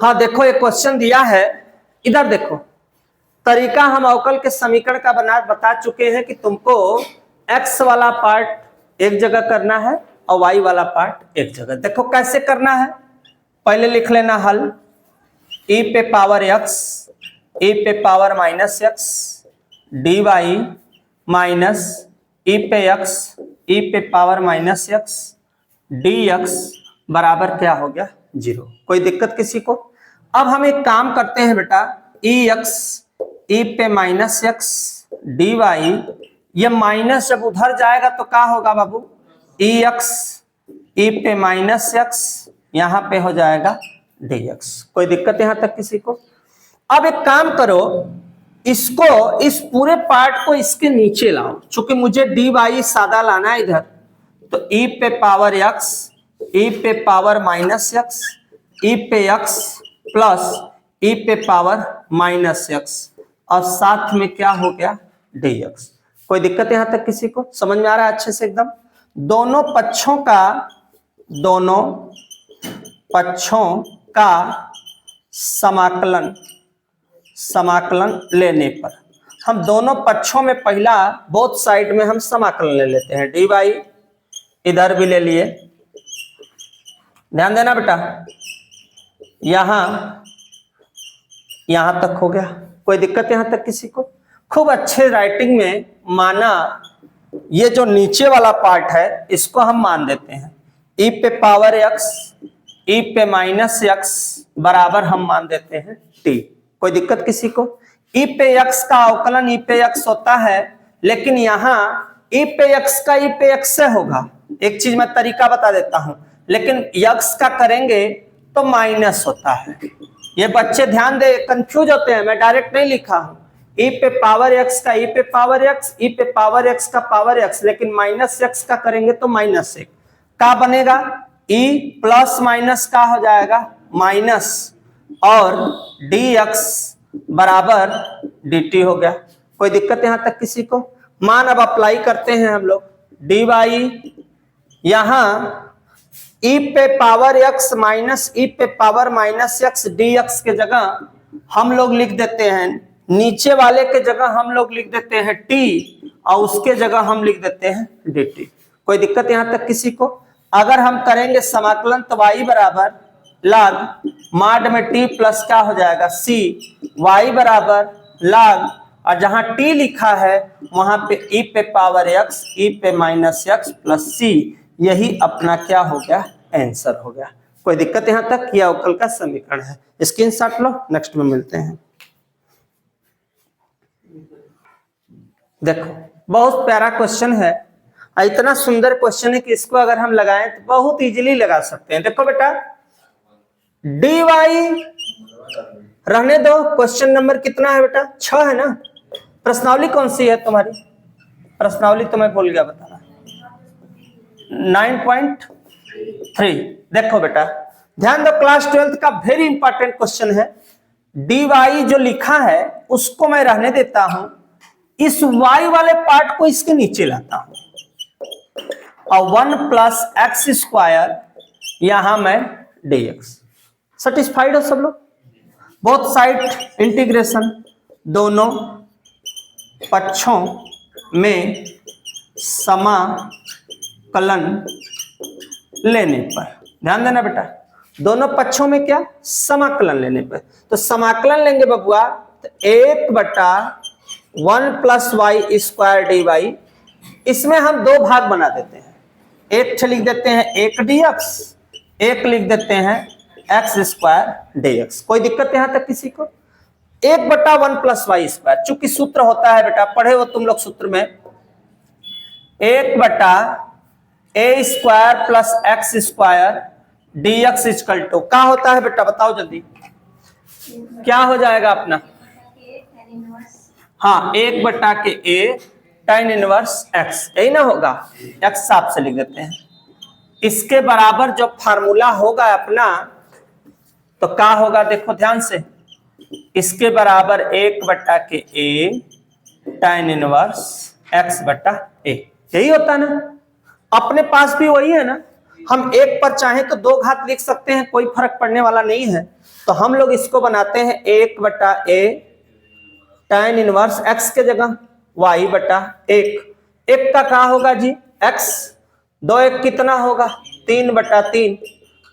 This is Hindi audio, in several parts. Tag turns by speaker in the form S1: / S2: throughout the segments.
S1: हाँ देखो एक क्वेश्चन दिया है, इधर देखो। तरीका हम अवकल के समीकरण का बता चुके हैं कि तुमको x वाला पार्ट एक जगह करना है और y वाला पार्ट एक जगह। देखो कैसे करना है, पहले लिख लेना हल e पे पावर x e पे power minus x dy minus e पे x e पे पावर माइनस x dx बराबर क्या हो गया 0। कोई दिक्कत किसी को? अब हम एक काम करते हैं बेटा, ex e पे माइनस x dy, ये माइनस जब उधर जाएगा तो क्या होगा बाबू, ex e पे माइनस x यहां पे हो जाएगा dx। कोई दिक्कत यहां तक किसी को? अब एक काम करो, इसको इस पूरे पार्ट को इसके नीचे लाओ, चूंकि मुझे dy सादा लाना है इधर, तो e पे पावर x e पे पावर माइनस x e पे x प्लस e पे पावर माइनस x और साथ में क्या हो गया dx। कोई दिक्कत यहां तक किसी को? समझ में आ रहा है अच्छे से एकदम? दोनों पक्षों का समाकलन लेने पर, हम दोनों पक्षों में पहला बोथ साइड में हम समाकलन ले लेते हैं। dy इधर भी ले लिए, ध्यान देना बेटा, यहां तक हो गया। कोई दिक्कत यहां तक किसी को? खूब अच्छे राइटिंग में माना, ये जो नीचे वाला पार्ट है इसको हम मान देते हैं e पे पावर x e पे माइनस x बराबर हम मान देते हैं t। कोई दिक्कत किसी को? e पे x का अवकलन e पे x होता है, लेकिन यहां e पे x का e पे x से होगा। एक चीज मैं तरीका बता देता हूं, लेकिन x का करेंगे तो माइनस होता है। ये बच्चे ध्यान दे, कंफ्यूज होते हैं, मैं डायरेक्ट नहीं लिखा हूं। e पे पावर x का e पे पावर x, e पे पावर x का पावर x, लेकिन माइनस x का करेंगे तो माइनस 1 का बनेगा, e प्लस माइनस का हो जाएगा माइनस, और dx बराबर dt हो गया। कोई दिक्कत यहां तक किसी को? मान अब अप्लाई करते हैं हम लोग, dy यहां e पे पावर x माइनस e पे पावर माइनस x dx के जगह हम लोग लिख देते हैं, नीचे वाले के जगह हम लोग लिख देते हैं t और उसके जगह हम लिख देते हैं dt। कोई दिक्कत यहां तक किसी को? अगर हम करेंगे समाकलन तो y बराबर log माड में t प्लस क्या हो जाएगा c, y बराबर log, और जहां t लिखा है वहां पे e पे पावर x e पे माइनस x प्लस c, यही अपना क्या हो गया आंसर हो गया। कोई दिक्कत यहां तक? यह अवकल का समीकरण है। स्क्रीनशॉट लो, नेक्स्ट में मिलते हैं। देखो बहुत प्यारा क्वेश्चन है, इतना सुंदर क्वेश्चन है कि इसको अगर हम लगाएं तो बहुत इजीली लगा सकते हैं। देखो बेटा, dy रहने दो, क्वेश्चन नंबर कितना है बेटा 6 है ना। प्रश्नावली कौन सी है तुम्हारी? प्रश्नावली तो मैं भूल गया बताना, 9.3। देखो बेटा ध्यान दो, क्लास 12th का वेरी इंपॉर्टेंट क्वेश्चन है। dy जो लिखा है उसको मैं रहने देता हूं, इस y वाले पार्ट को इसके नीचे लाता हूं और 1 प्लस एक्स स्क्वायर यहां मैं dx। सेटिस्फाइड हो सब लोग? बोथ साइड इंटीग्रेशन, दोनों पक्षों में समाकलन लेने पर, ध्यान देना बेटा, दोनों पक्षों में क्या समाकलन लेने पर। तो समाकलन लेंगे बबुआ तो 1/1 प्लस वाई स्क्वायर dy, इसमें हम दो भाग बना देते हैं, एक लिख देते हैं 1 dx, एक लिख देते हैं x स्क्वायर dx। कोई दिक्कत यहां तक किसी को? 1/1 प्लस वाई स्क्वायर, चूंकि सूत्र होता है बेटा, पढ़े हो तुम लोग सूत्र में, 1/a square plus x square dx equal to क्या होता है बेटा, बताओ जल्दी, क्या हो जाएगा अपना? हाँ 1/a tan इनवर्स x, यही ना होगा, x साफ से लिख देते हैं। इसके बराबर जो फार्मूला होगा अपना तो क्या होगा, देखो ध्यान से, इसके बराबर 1/a tan इनवर्स x/a, यही होता है ना। अपने पास भी वही है ना, हम एक पर चाहें तो 2 घात लिख सकते हैं, कोई फर्क पड़ने वाला नहीं है। तो हम लोग इसको बनाते हैं 1/a tan इनवर्स x के जगह y/1। एक का क्या होगा जी x, 2 1 कितना होगा 3/3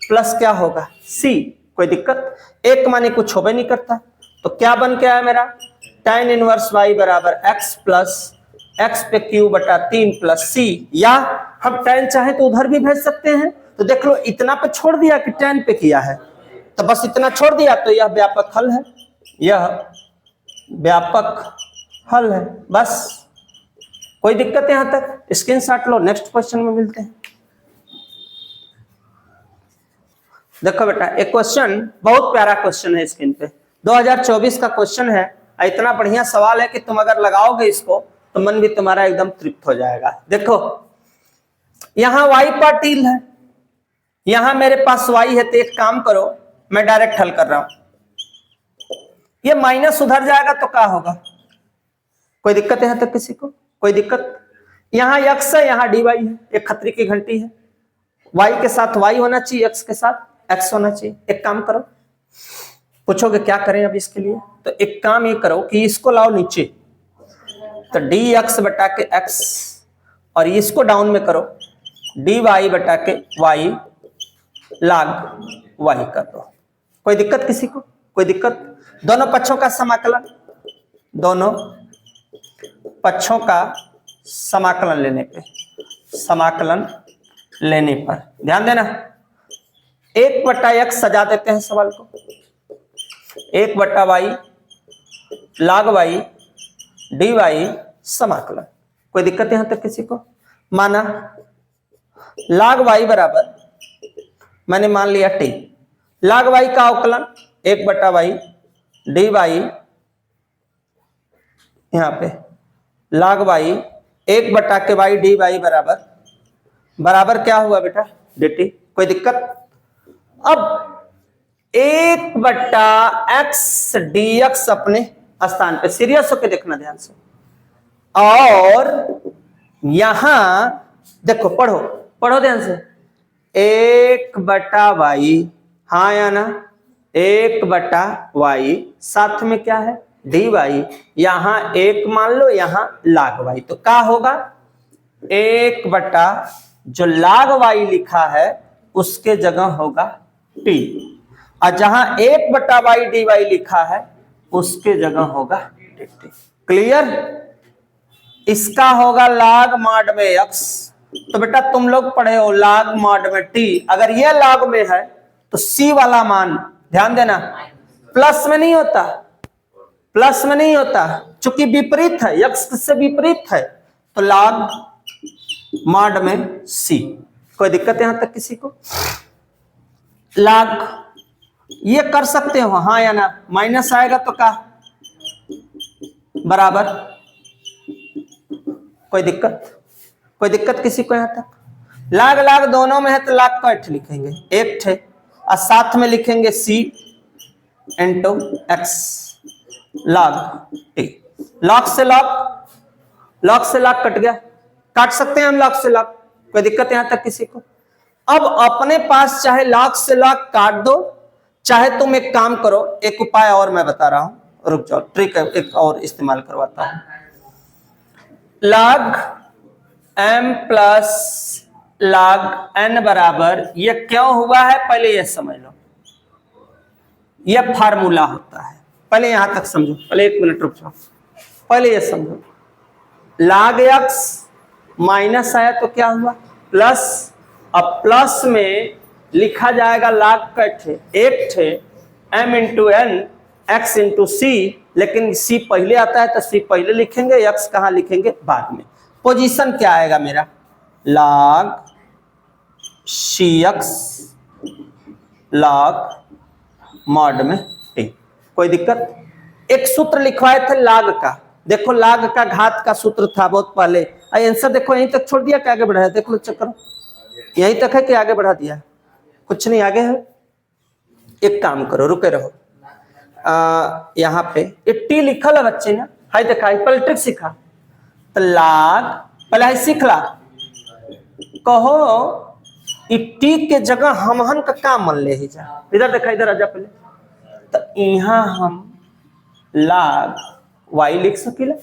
S1: प्लस क्या होगा c। कोई दिक्कत, एक माने कुछ होबे नहीं करता। तो क्या बन के आया मेरा tan इनवर्स y बराबर x प्लस x पे q/3 प्लस c। या हम tan चाहे तो उधर भी भेज सकते हैं। तो देख लो इतना पे छोड़ दिया कि tan पे किया है, तो बस इतना छोड़ दिया, तो यह व्यापक हल है, यह व्यापक हल है। बस कोई दिक्कत है यहां तक, स्क्रीनशॉट लो, नेक्स्ट क्वेश्चन में मिलते हैं। देखो बेटा एक क्वेश्चन बहुत प्यारा क्वेश्चन है, स्क्रीन पे 2024 का क्वेश्चन है। इतना बढ़िया सवाल है कि तुम अगर लगाओगे इसको तो मन भी तुम्हारा एकदम तृप्त हो जाएगा। देखो यहां y पाटिल है, यहां मेरे पास y है, तो एक काम करो मैं डायरेक्ट हल कर रहा हूं। ये माइनस उधर जाएगा तो क्या होगा, कोई दिक्कत है यहां तक किसी को, कोई दिक्कत। यहां x है, यहां dy है, एक खतरी की घंटी है। y के साथ y होना चाहिए, x के साथ x होना चाहिए। एक काम करो, पूछोगे क्या करें अब इसके लिए, तो एक काम ये करो कि इसको लाओ नीचे, तो dx बटा के x, और इसको डाउन में करो dy बटा के y log y कर दो। कोई दिक्कत किसी को, कोई दिक्कत। दोनों पक्षों का समाकलन, दोनों पक्षों का समाकलन लेने पे, समाकलन लेने पर ध्यान देना 1/x सजा देते हैं सवाल को, 1/y log y dy समाकलन। कोई दिक्कत यहां तक किसी को। माना log y बराबर, मैंने मान लिया t, log y का अवकलन 1/y dy, यहां पे log y 1/y dy बराबर बराबर क्या हुआ बेटा dt। कोई दिक्कत। अब 1/x dx अपने स्थान पे, सीरियस होकर देखना ध्यान से। और यहां देखो, पढ़ो पढ़ो ध्यान से, 1/y, हाँ या ना, 1/y साथ में क्या है dy, यहां 1 मान लो, यहां log y, तो क्या होगा 1 जो log y लिखा है उसके जगह होगा t, और जहां 1/y dy लिखा है उसके जगह होगा dt। क्लियर। इसका होगा log mod में x, तो बेटा तुम लोग पढ़े हो log mod में t, अगर ये log में है तो c वाला मान ध्यान देना प्लस में नहीं होता, प्लस में नहीं होता, चूंकि विपरीत है, x से विपरीत है, तो log mod में c। कोई दिक्कत यहां तक किसी को। log ये कर सकते हो हाँ या ना, माइनस आएगा तो क्या बराबर, कोई दिक्कत, कोई दिक्कत किसी को यहां तक। log log दोनों में है तो log का एक लिखेंगे, एक थे, और साथ में लिखेंगे c into x log t। log से log, log से log कट गया, काट सकते हैं हम log से log, कोई दिक्कत यहां तक किसी को। अब अपने पास चाहे log से log काट दो, चाहे तुम एक काम करो, एक उपाय और मैं बता रहा हूं, रुक जाओ, ट्रिक एक और इस्तेमाल करवाता हूं। log m plus log n बराबर, ये क्यों हुआ है पहले ये समझ लो, ये फार्मूला होता है, पहले यहां तक समझो, पहले 1 मिनट रुक जाओ, पहले ये समझो। log x माइनस आया तो क्या हुआ प्लस, अब प्लस में लिखा जाएगा log का एक थे m into n x into c, लेकिन c पहले आता है तो c पहले लिखेंगे, x कहां लिखेंगे बाद में। पोजीशन क्या आएगा मेरा log cx log mod में t। कोई दिक्कत। एक सूत्र लिखवाए थे log का, देखो log का घात का सूत्र था बहुत पहले, आंसर देखो यहीं तक छोड़ दिया कि आगे बढ़ाया, देख लो चेक करो, यहीं तक है कि आगे बढ़ा दिया, कुछ नहीं आगे है। एक काम करो रुके रहो, यहाँ पे ये टी लिखल है बच्चे ने, हाई देखा पहले ट्रिक सीखा, तो log पहले सीख ला, कहो टी के जगह हमहन का काम मान ले ही जा। इधर देखा, इधर आजा पहले। तो यहाँ हम लाग वाई लिख सकीला,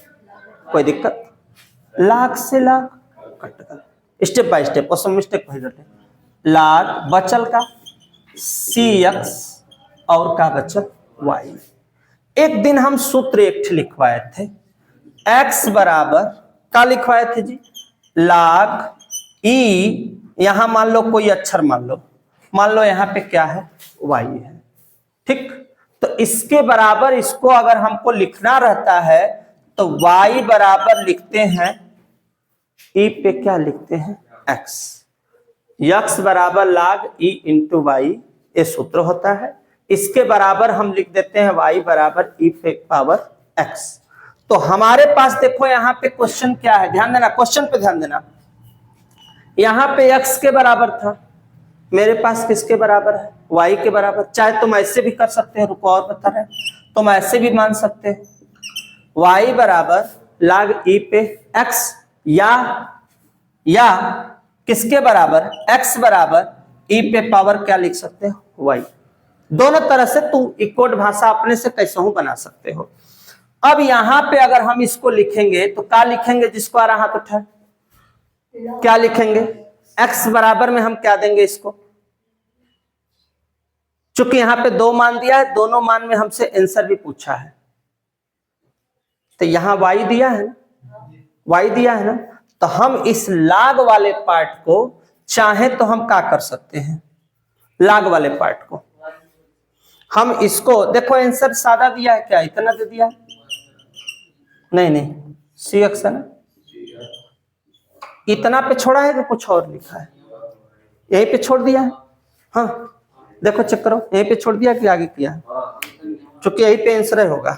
S1: कोई दिक्कत? लाग से लाग कट कर, स्टेप बाय स्टेप, और सब मिस्टेक भइल रहे। लाग बचल का सी एक्स और का बचल वाई। एक दिन हम सूत्र एक लिखवाए थे, एक्स बराबर का लिखवाए थे जी, लाग ई, यहां मान लो कोई अक्षर मान लो यहां पे क्या है, वाई है, ठीक। तो इसके बराबर इसको अगर हमको लिखना रहता है तो y बराबर लिखते हैं e पे क्या लिखते हैं, x। x बराबर लाग e इंटू वाई, ये सूत्र होता है। इसके बराबर हम लिख देते हैं y बराबर e पे पावर x। तो हमारे पास देखो यहाँ पे क्वेश्चन क्या है, ध्यान देना, क्वेश्चन पे ध्यान देना। यहाँ पे x के बराबर था, मेरे पास किसके बराबर है, y के बराबर। चाहे तुम ऐसे भी कर सकते हो, रुको और बता रहे हैं, तुम ऐसे भी मान सकते हो y बराबर लाग e पे x, या किसके बराबर, x बराबर e पे पावर क्या लिख सकते हो, y। दोनों तरह से तुम इक्वल भाषा अपने से कैसे हो बना सकते हो। अब यहां पे अगर हम इसको लिखेंगे तो क्या लिखेंगे, जिसको आ रहा था क्या लिखेंगे, x बराबर में हम क्या देंगे इसको, चूंकि यहां पे दो मान दिया है, दोनों मान में हमसे आंसर भी पूछा है, तो यहां y दिया है ना, y दिया है ना, तो हम इस लाग वाले पार्ट को चाहे तो हम क्या कर सकते हैं, लाग वाले पार्ट को हम इसको, देखो आंसर सादा दिया है, क्या इतना दे दिया है, नहीं सी एक्स है ना, इतना पे छोड़ा है कि कुछ और लिखा है, यहीं पे छोड़ दिया है, हाँ देखो चेक करो, यहीं पे छोड़ दिया कि आगे किया है, चूंकि यहीं पे आंसर होगा।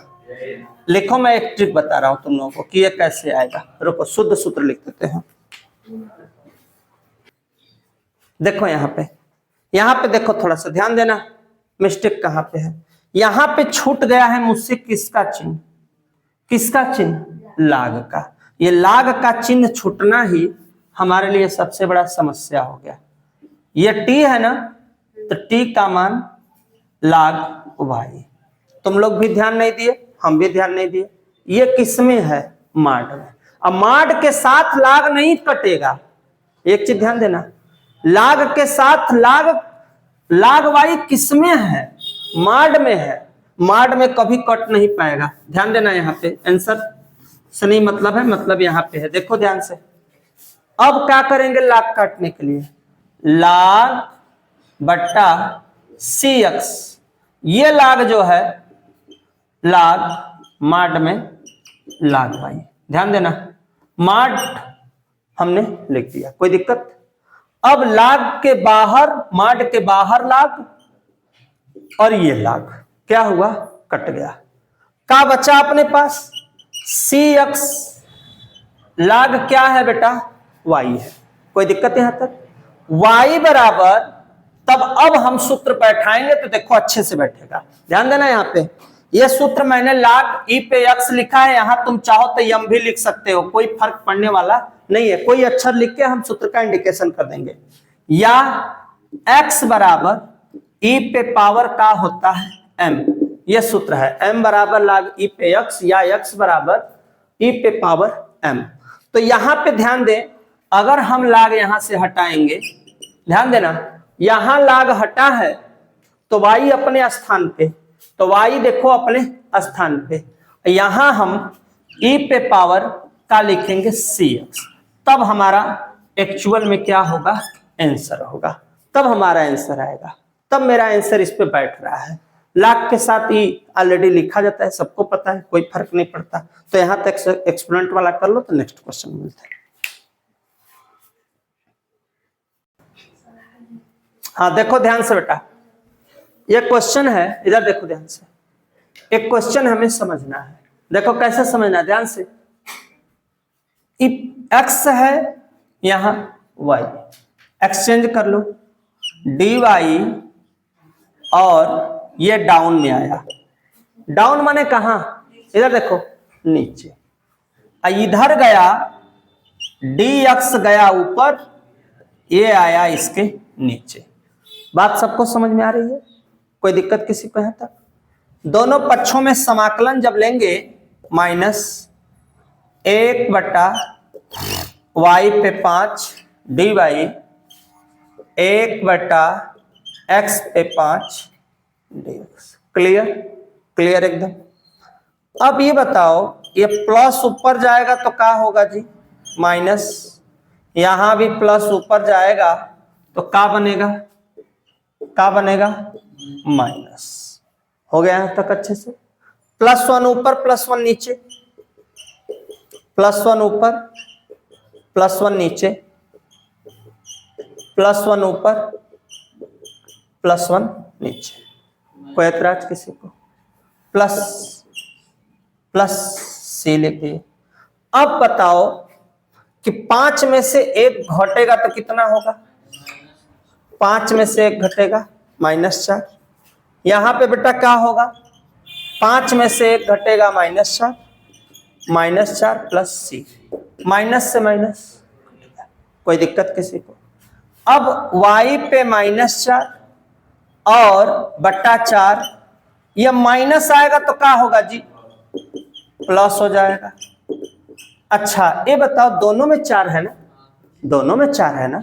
S1: लिखो, मैं एक ट्रिक बता रहा हूं तुम लोगों को कि ये कैसे आएगा, रुको शुद्ध सूत्र लिख देते हैं। देखो यहाँ पे देखो, थोड़ा सा ध्यान देना, मिस्टेक कहां पे है। यहां पे छूट गया है मुझसे किसका चिन्ह, किसका चिन्ह, लाग का। ये लाग का चिन्ह छूटना ही हमारे लिए सबसे बड़ा समस्या हो गया। ये टी है ना, तो टी का मान लाग वाई। तुम लोग भी ध्यान नहीं दिए, हम भी ध्यान नहीं दिए। ये किसमें है, माड में। अब माड के साथ लाग नहीं कटेगा, एक चीज ध्यान देना, लाग के साथ लाग वाई किसमें है, माड में है, माड में कभी कट नहीं पाएगा। ध्यान देना, यहाँ पे आंसर से नहीं मतलब है, मतलब यहाँ पे है, देखो ध्यान से। अब क्या करेंगे लाग काटने के लिए, लाग बट्टा सी एक्स, ये लाग जो है लाग माड में लाग वाई। ध्यान देना, माड हमने लिख दिया, कोई दिक्कत। अब लाग के बाहर, माड के बाहर लाग, और ये लाग क्या हुआ, कट गया। क्या बचा अपने पास, सी एक्स, लाग क्या है बेटा, वाई है, कोई दिक्कत यहां तक। वाई बराबर, तब अब हम सूत्र बैठाएंगे तो देखो अच्छे से बैठेगा, ध्यान देना। यहाँ पे ये सूत्र मैंने लाग ई पे एक्स लिखा है, यहां तुम चाहो तो यम भी लिख सकते हो, कोई फर्क पड़ने वाला नहीं है। कोई अक्षर लिख के हम सूत्र का इंडिकेशन कर देंगे। या x बराबर e पे पावर का होता है m, ये सूत्र है, m बराबर लाग e पे x, या x बराबर e पे पावर m। तो यहां पे ध्यान दें, अगर हम लाग यहां से हटाएंगे, ध्यान देना, यहां लाग हटा है तो y अपने स्थान पे, तो y देखो अपने स्थान पे, यहां हम e पे पावर का लिखेंगे cx, तब हमारा एक्चुअल में क्या होगा, आंसर होगा, तब हमारा आंसर आएगा। तब मेरा आंसर इस पे बैठ रहा है। लाख के साथ ही ऑलरेडी लिखा जाता है, सबको पता है, कोई फर्क नहीं पड़ता। तो यहां तक एक्सपेरिमेंट वाला कर लो, तो नेक्स्ट क्वेश्चन मिलता है। हाँ देखो ध्यान से बेटा, ये क्वेश्चन है, इधर देखो ध्यान से, एक क्वेश्चन हमें समझना है। देखो कैसे समझना है, ध्यान से। एक्स है यहां वाई, एक्सचेंज कर लो, डी वाई, और ये डाउन में आया, डाउन माने कहां, इधर देखो नीचे, इधर गया डी एक्स गया ऊपर, ये आया इसके नीचे। बात सबको समझ में आ रही है? कोई दिक्कत किसी को है तक? दोनों पक्षों में समाकलन जब लेंगे माइनस 1/y पे 5 dy 1/x पे 5 dx। क्लियर? क्लियर एकदम। अब ये बताओ, ये प्लस ऊपर जाएगा तो क्या होगा जी? माइनस। यहां भी प्लस ऊपर जाएगा तो क्या बनेगा? क्या बनेगा? माइनस। हो गया यहां तक अच्छे से? +1 ऊपर +1 नीचे, +1 ऊपर +1 नीचे, +1 ऊपर +1 नीचे। कोई ऐतराज किसी को? प्लस सी लिखिए। अब बताओ कि 5 में से 1 घटेगा तो कितना होगा? 5 में से 1 घटेगा -4। यहां पे बेटा क्या होगा? 5 में से 1 घटेगा -4, -4 प्लस सी, माइनस से माइनस। कोई दिक्कत किसी को? अब y पे -4 और बट्टा 4, यह माइनस आएगा तो क्या होगा जी? प्लस हो जाएगा। अच्छा ये बताओ, दोनों में 4 है ना? दोनों में 4 है ना?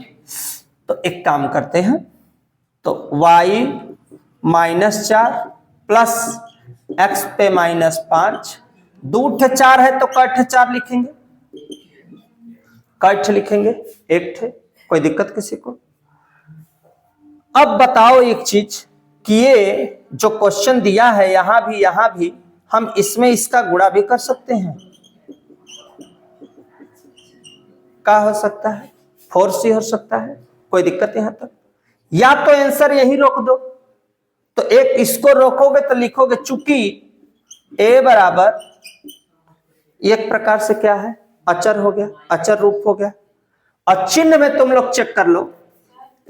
S1: तो एक काम करते हैं, तो y -4 प्लस x पे -5, 2 4 है तो कै 4 लिखेंगे? कै लिखेंगे? 1 थे। कोई दिक्कत किसी को? अब बताओ एक चीज कि ये जो क्वेश्चन दिया है यहां भी हम इसमें इसका गुणा भी कर सकते हैं। क्या हो सकता है? 4c हो सकता है। कोई दिक्कत यहां तक? या तो आंसर यही रोक दो, तो एक इसको रोकोगे तो लिखोगे, चूंकि a बराबर एक प्रकार से क्या है? अचर हो गया, अचर रूप हो गया। और चिन्ह में तुम लोग चेक कर लो।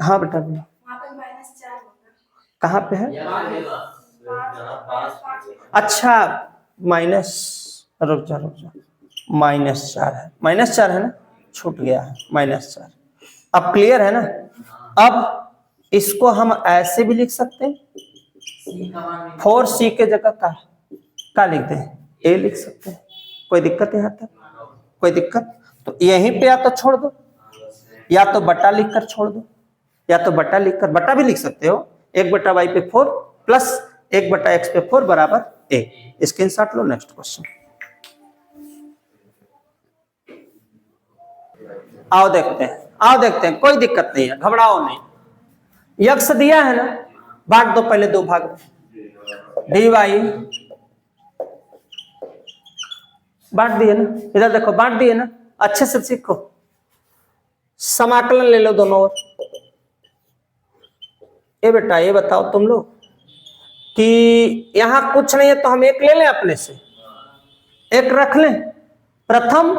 S1: हाँ बेटा बोलो। कहां पे है? अच्छा माइनस, रुक जा -4 है, -4 है ना? छूट गया है -4। अब क्लियर है ना? अब इसको हम ऐसे भी लिख सकते हैं, 4c के जगह का लिख दें? a लिख सकते हैं। कोई दिक्कत यहां तक? कोई दिक्कत? तो यहीं पे या तो छोड़ दो, या तो बटा लिखकर छोड़ दो, या तो बटा लिखकर, बटा भी लिख सकते हो। 1/y पे 4 प्लस 1/x पे 4 बराबर a। Screenshot low. Next question आओ देखते हैं। कोई दिक्कत नहीं है, घबराओ नहीं। यक्ष दिया है ना, बांट दो पहले 2 भाग में। dy बांट दिए ना, इधर देखो बांट दिए ना। अच्छे से सीखो, समाकलन ले लो दोनों ओर। ये बेटा ये बताओ तुम लोग कि यहां कुछ नहीं है तो हम 1 ले लें, अपने से 1 रख लें। प्रथम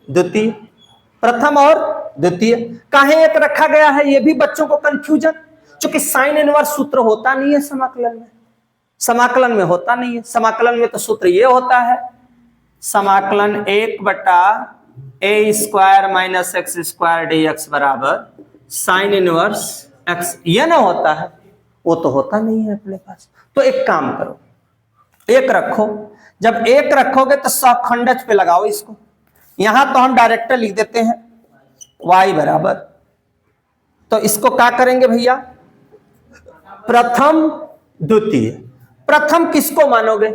S1: द्वितीय, प्रथम और द्वितीय। काहे 1 रखा गया है? ये भी बच्चों को कंफ्यूजन, क्योंकि साइन इनवर्स सूत्र होता नहीं है समाकलन में। समाकलन में होता नहीं है। समाकलन में तो सूत्र ये होता है, समाकलन 1/a² - x² dx बराबर साइन इनवर्स x। ये ना होता है, वो तो होता नहीं है अपने पास। तो एक काम करो, 1 रखो। जब 1 रखोगे तो सखंडज पे लगाओ इसको। यहां तो हम डायरेक्ट लिख देते हैं y बराबर, तो इसको क्या करेंगे भैया? प्रथम द्वितीय। प्रथम किसको मानोगे?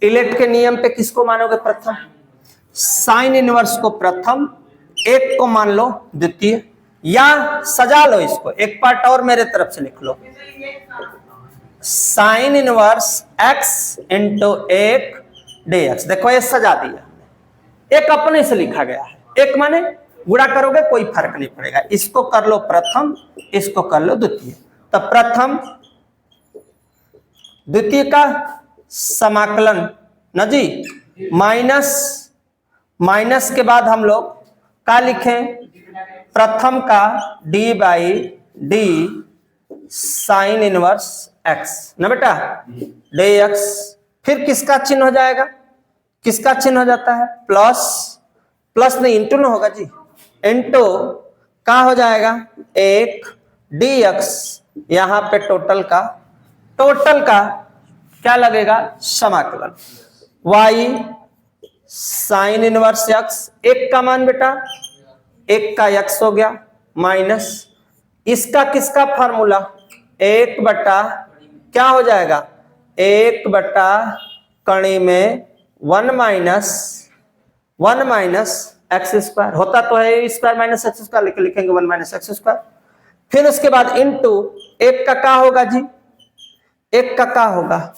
S1: इलेक्ट के नियम पे किसको मानोगे? प्रथम। साइन इनवर्स को प्रथम, 1 को मान लो द्वितीय। या सजा लो इसको, एक पार्ट और मेरे तरफ से लिख लो, sine inverse x into 1 dx। देखो ये सजा दिया, एक अपने से लिखा गया है। एक माने गुणा करोगे कोई फर्क नहीं पड़ेगा। इसको कर लो प्रथम, इसको कर लो द्वितीय। तो प्रथम द्वितीय का समाकलन ना जी, माइनस के बाद हम लोग क्या लिखें? प्रथम का d/d साइन इनवर्स x ना बेटा, dx। फिर किसका चिन्ह हो जाएगा? किसका चिन्ह हो जाता है? प्लस नहीं, इंटू ना होगा जी, इंटू क्या हो जाएगा, एक dx, यहां पे टोटल का क्या लगेगा, समाकलन y साइन इनवर्स x, एक का मान बेटा एक का x हो गया, माइनस इसका किसका फार्मूला, एक बटा क्या हो जाएगा, एक बटा कणी में वन माइनस एक्स स्क्वायर, होता तो है स्क्वायर माइनस एक्स स्क्वायर, लेकिन लिखेंगे वन माइनस एक्स स्क्वायर। फिर उसके बाद इनटू एक का क्या होगा जी, एक का क्या होगा,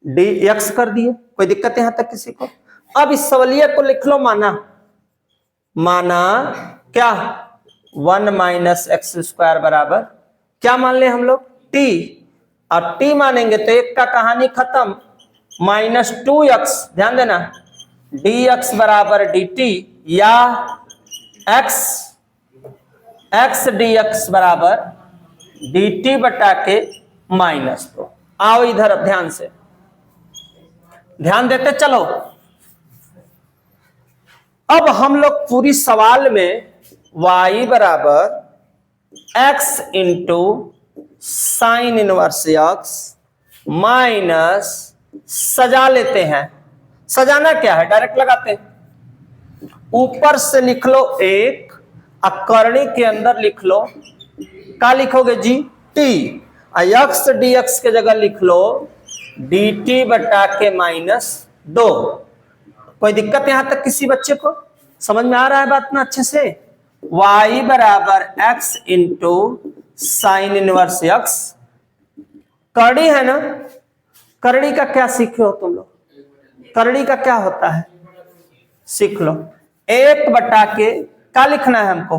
S1: डी एक्स कर दिए, कोई दिक्कत यहां तक किसी को। अब इस सवलिया को लिख लो, माना क्या, वन माइनस एक्स स्क्वायर बराबर क्या मान ले हम लोग, टी, और टी मानेंगे तो एक का कहानी खत्म, माइनस टू एक्स, ध्यान देना, dx बराबर dt, या x dx बराबर dt बटा के माइनस दो। आओ इधर अब ध्यान से ध्यान देते चलो। अब हम लोग पूरी सवाल में y बराबर x into sine inverse x minus सजा लेते हैं। सजाना क्या है, डायरेक्ट लगाते हैं, ऊपर से लिख लो एक, अकरणी के अंदर लिख लो, क्या लिखोगे जी, टी, एक्स dx के जगह लिख लो dt बटा के माइनस दो। कोई दिक्कत यहां तक किसी बच्चे को, समझ में आ रहा है बात ना अच्छे से। y बराबर x into sine inverse x, करड़ी है ना, करड़ी का क्या सीखे हो तुम लोग, करड़ी का क्या होता है सीख लो, एक बटा के क्या लिखना है हमको,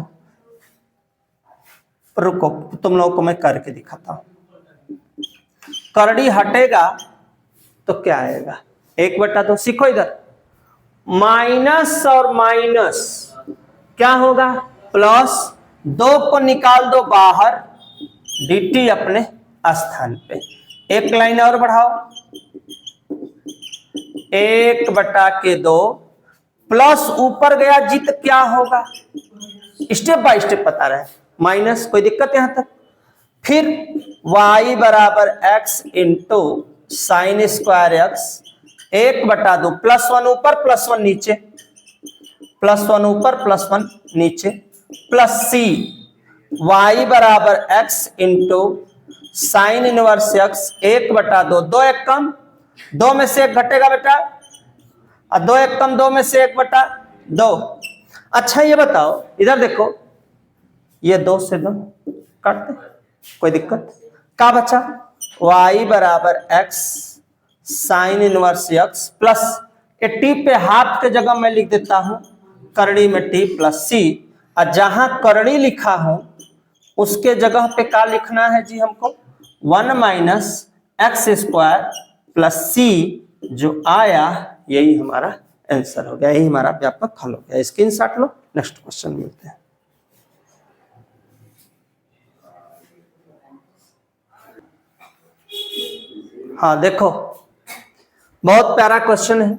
S1: रुको तुम लोगों को मैं करके दिखाता हूं। करड़ी हटेगा तो क्या आएगा, एक बटा दो, सीखो इधर, माइनस और माइनस क्या होगा, प्लस, दो को निकाल दो बाहर, dt अपने स्थान पे, एक लाइन और बढ़ाओ, एक बटा के दो, प्लस ऊपर गया जी तो क्या होगा, स्टेप बाय स्टेप बता रहे हैं, माइनस, कोई दिक्कत यहां तक। फिर y बराबर x into sine square x, एक बटा दो, प्लस वन ऊपर प्लस वन नीचे, प्लस वन ऊपर प्लस वन नीचे, प्लस c, y बराबर x into sine inverse x, एक बटा दो, दो एक कम, दो में से एक घटेगा बेटा, और दो एक कम, दो में से एक बटा दो। अच्छा ये बताओ, इधर देखो, ये दो से दो काटते, कोई दिक्कत, क्या बचा, y बराबर x sign inverse x plus, ये टी पे हाफ के जगह मैं लिख देता हूं करड़ी में टी प्लस c, और जहां करड़ी लिखा हूं उसके जगह पे क्या लिखना है जी हमको, one minus X square plus C, जो आया यही हमारा आंसर हो गया, यही हमारा व्यापक हल हो गया। स्क्रीनशॉट लो, नेक्स्ट क्वेश्चन मिलते हैं। हाँ देखो, बहुत प्यारा क्वेश्चन है,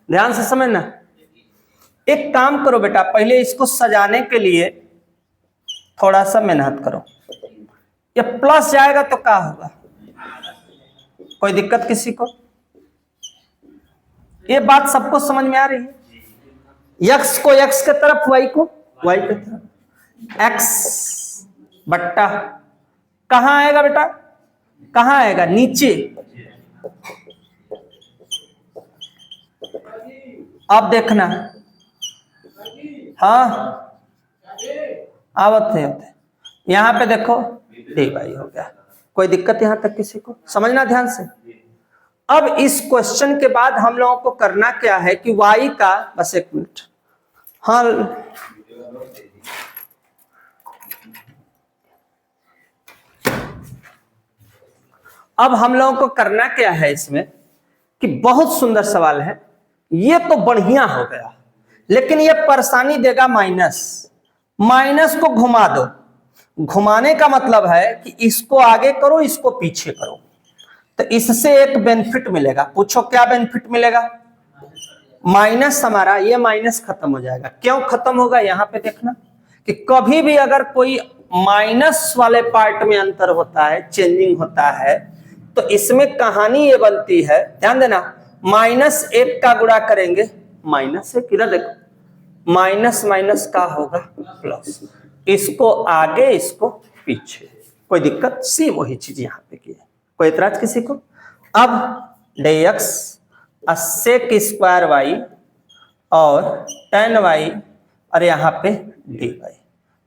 S1: ध्यान से समझना। एक काम करो बेटा, पहले इसको सजाने के लिए थोड़ा सा मेहनत करो, ये प्लस जाएगा तो क्या होगा, कोई दिक्कत किसी को, ये बात सबको समझ में आ रही है। x को x के तरफ, y को y के तरफ, x बट्टा कहां आएगा बेटा, कहां आएगा, नीचे। अब देखना, हाँ आवत है, यहां पे देखो dy हो गया, कोई दिक्कत यहां तक किसी को, समझना ध्यान से। अब इस क्वेश्चन के बाद हम लोगों को करना क्या है कि y का, बस एक मिनट, हाँ अब हम लोगों को करना क्या है इसमें कि बहुत सुंदर सवाल है, ये तो बढ़िया हो गया, लेकिन ये परेशानी देगा माइनस, माइनस को घुमा दो, घुमाने का मतलब है कि इसको आगे करो इसको पीछे करो, तो इससे एक बेनिफिट मिलेगा। पूछो क्या बेनिफिट मिलेगा, माइनस हमारा ये माइनस खत्म हो जाएगा। क्यों खत्म होगा, यहां पे देखना, कि कभी भी अगर कोई माइनस वाले पार्ट में अंतर होता है, चेंजिंग होता है, तो इसमें कहानी ये बनती है, ध्यान देना, -1 का गुणा करेंगे -1, इधर देखो, माइनस माइनस का होगा प्लस, इसको आगे इसको पीछे, कोई दिक्कत? सी वही चीज यहां पे की है, कोई एतराज किसी को? अब dx sec स्क्वायर वाई और tan y और यहाँ पे dy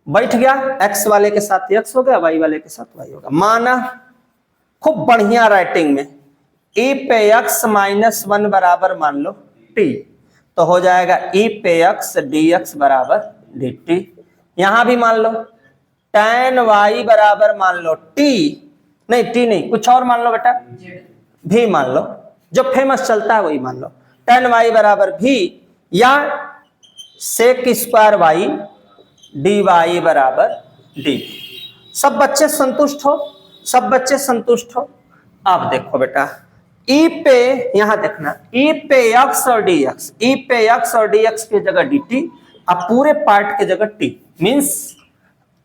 S1: बैठ गया, x वाले के साथ x हो गया, y वाले के साथ y होगा। माना खूब बढ़िया राइटिंग में e पे x -1 बराबर मान लो t, तो हो जाएगा e पे x dx बराबर dt। यहां भी मान लो tan y बराबर मान लो t, नहीं t नहीं, कुछ और मान लो बेटा, भी मान लो, जो फेमस चलता है वही मान लो, tan y बराबर भी, या sec स्क्वायर y dy बराबर dy। सब बच्चे संतुष्ट हो, सब बच्चे संतुष्ट हो। अब देखो बेटा, e पे, यहां देखना, e पे x और dx, e पे x और dx की जगह dt, अब पूरे पार्ट की जगह t, मींस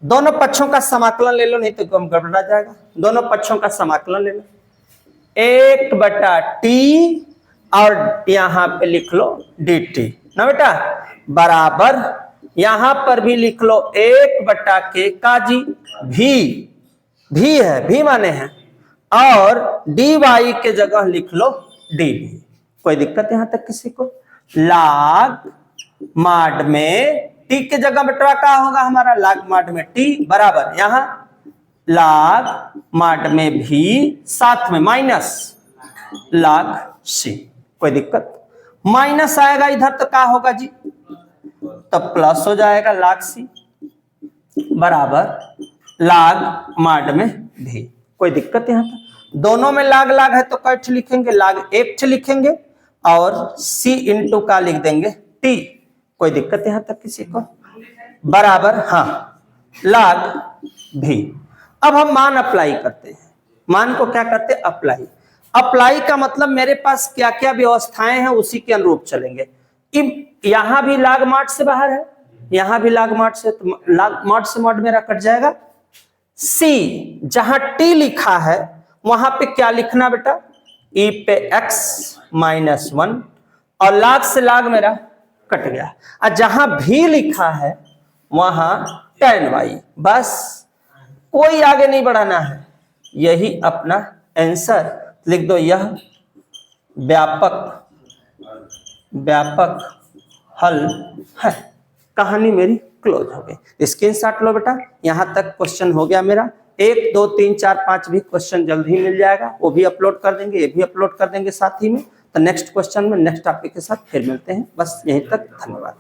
S1: दोनों पक्षों का समाकलन ले लो, नहीं तो कम गड़बड़ा जाएगा। दोनों पक्षों का समाकलन ले लो, 1/t और यहां पे लिख लो dt ना बेटा, बराबर यहां पर भी लिख लो 1/k का जी, भी है, भी माने हैं, और dy के जगह लिख लो dv। कोई दिक्कत यहां तक किसी को? log माड में t के जगह बेटा क्या होगा हमारा, log माड में t बराबर यहां log माड में भी, साथ में माइनस log c। कोई दिक्कत? माइनस आएगा इधर तो क्या होगा जी, तब प्लस हो जाएगा log c बराबर log माड में भी। कोई दिक्कत यहां तक? दोनों में log log है तो कैठ लिखेंगे, log 1 लिखेंगे और c इंटू का लिख देंगे t। कोई दिक्कत यहां तक किसी को? बराबर हाँ log भी। अब हम मान अप्लाई करते हैं, मान को क्या करते हैं, अप्लाई। अप्लाई का मतलब मेरे पास क्या क्या व्यवस्थाएं हैं उसी के अनुरूप चलेंगे। यहां भी log माड से बाहर है, यहां भी log माड से, तो log माड से माड मेरा कट जाएगा। c जहां t लिखा है वहां पे क्या लिखना बेटा, e पे x -1 और log से log मेरा कट गया, और जहां भी लिखा है वहां tan y, बस कोई आगे नहीं बढ़ाना है, यही अपना आंसर लिख दो। यह व्यापक हल है। कहानी मेरी क्लोज हो गई। स्क्रीनशॉट लो बेटा, यहां तक क्वेश्चन हो गया मेरा। 1 2 3 4 5 भी क्वेश्चन जल्द ही मिल जाएगा, वो भी अपलोड कर देंगे, ये भी अपलोड कर देंगे साथ ही में। तो नेक्स्ट क्वेश्चन में नेक्स्ट टॉपिक के साथ फिर मिलते हैं। बस यहीं तक, धन्यवाद।